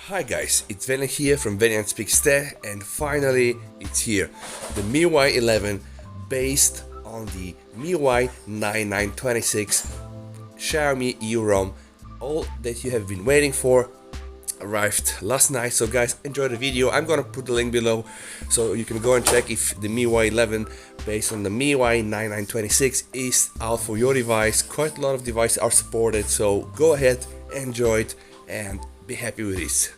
Hi guys, it's Velian here from Velian Speaks Tech, and finally it's here. The MIUI 11 based on the MIUI 9.9.26 Xiaomi.eu ROM. All that you have been waiting for arrived last night. So guys, enjoy the video. I'm gonna put the link below so you can go and check if the MIUI 11 based on the MIUI 9.9.26 is out for your device. Quite a lot of devices are supported, so go ahead, enjoy it and be happy with this.